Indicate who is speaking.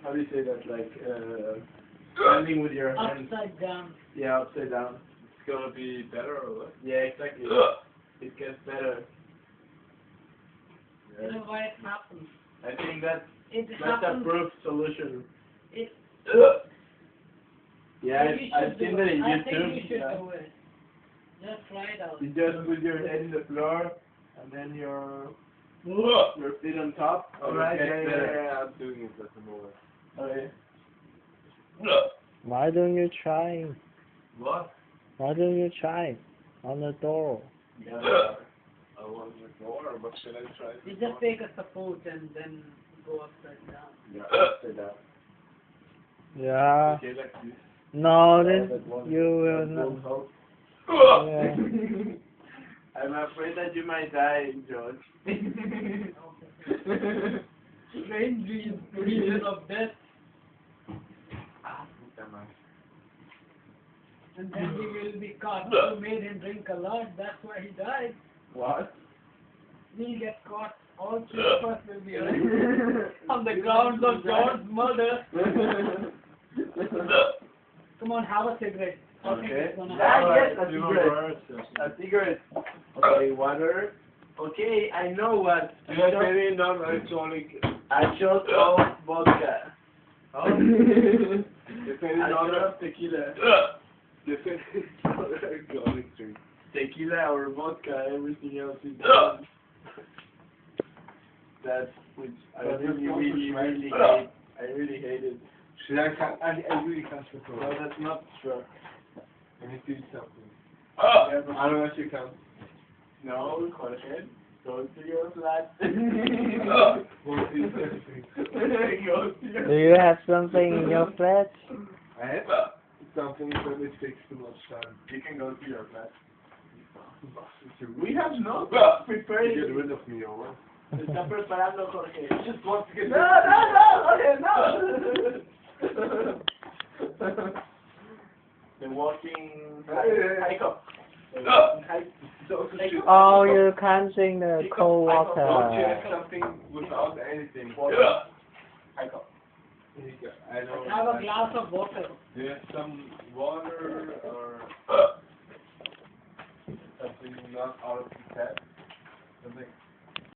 Speaker 1: how do you say that? Like standing with your hands.
Speaker 2: Upside down.
Speaker 1: Yeah, upside down.
Speaker 3: It's gonna be better or what?
Speaker 1: Yeah, exactly. It gets better.
Speaker 2: You know why it happens?
Speaker 1: I think that's a
Speaker 2: happens.
Speaker 1: proof solution.
Speaker 2: It.
Speaker 1: Yeah, I've seen that in
Speaker 2: I
Speaker 1: YouTube.
Speaker 2: think you should do it. Just try it out.
Speaker 1: You just put your head in the floor and then your feet on top.
Speaker 3: Alright,
Speaker 1: Yeah.
Speaker 3: I'm doing it at the moment.
Speaker 1: Okay.
Speaker 4: Why don't you try?
Speaker 3: What?
Speaker 4: Why don't you try on the door?
Speaker 1: Yeah.
Speaker 3: I want the door, but should I try it?
Speaker 2: You just take a support and then go upside down.
Speaker 1: Yeah, upside down.
Speaker 4: Yeah.
Speaker 3: Okay, like this.
Speaker 4: No, then
Speaker 1: that one.
Speaker 4: you will
Speaker 1: That
Speaker 4: not.
Speaker 1: won't help.
Speaker 4: Yeah.
Speaker 1: I'm afraid that you might die, George.
Speaker 2: Strange reason of death. And then he will be caught. You made him drink a lot, that's why he died.
Speaker 1: What?
Speaker 2: He'll get caught. All three of us will be arrested on the grounds of John's murder. Come on, have a cigarette.
Speaker 1: Okay.
Speaker 2: Gonna
Speaker 1: Yes, a
Speaker 3: Cigarette.
Speaker 1: cigarette. A cigarette. Okay, water. Okay, I know what.
Speaker 3: Do you have any non-alcoholic?
Speaker 1: I chose all vodka.
Speaker 3: Oh? If any
Speaker 1: I chose
Speaker 3: non-alcoholic
Speaker 1: tequila.
Speaker 3: drink.
Speaker 1: Tequila or vodka, everything else is done. That's which I really hate. I really hate it.
Speaker 3: Should I really can't control.
Speaker 1: No, that's not true.
Speaker 3: I need to do something.
Speaker 1: Yeah, but
Speaker 3: I don't know if you can.
Speaker 1: no, go ahead. Go to your flat. Go to your
Speaker 4: Do you have something in your flat?
Speaker 3: I have something that it takes too much time.
Speaker 1: You can go to your flat.
Speaker 3: We
Speaker 1: We have not
Speaker 3: to
Speaker 1: prepared.
Speaker 3: get rid of me, or what?
Speaker 1: Está preparando Jorge.
Speaker 3: Just want to get
Speaker 1: No, Jorge, no. The walking hiccup.
Speaker 4: Oh, you can't drink the cold
Speaker 3: Don't you
Speaker 4: water.
Speaker 3: have something without anything?
Speaker 1: Hiccup.
Speaker 3: I don't
Speaker 2: have a glass of water.
Speaker 3: Do you have some water or something not out of the tap? Something.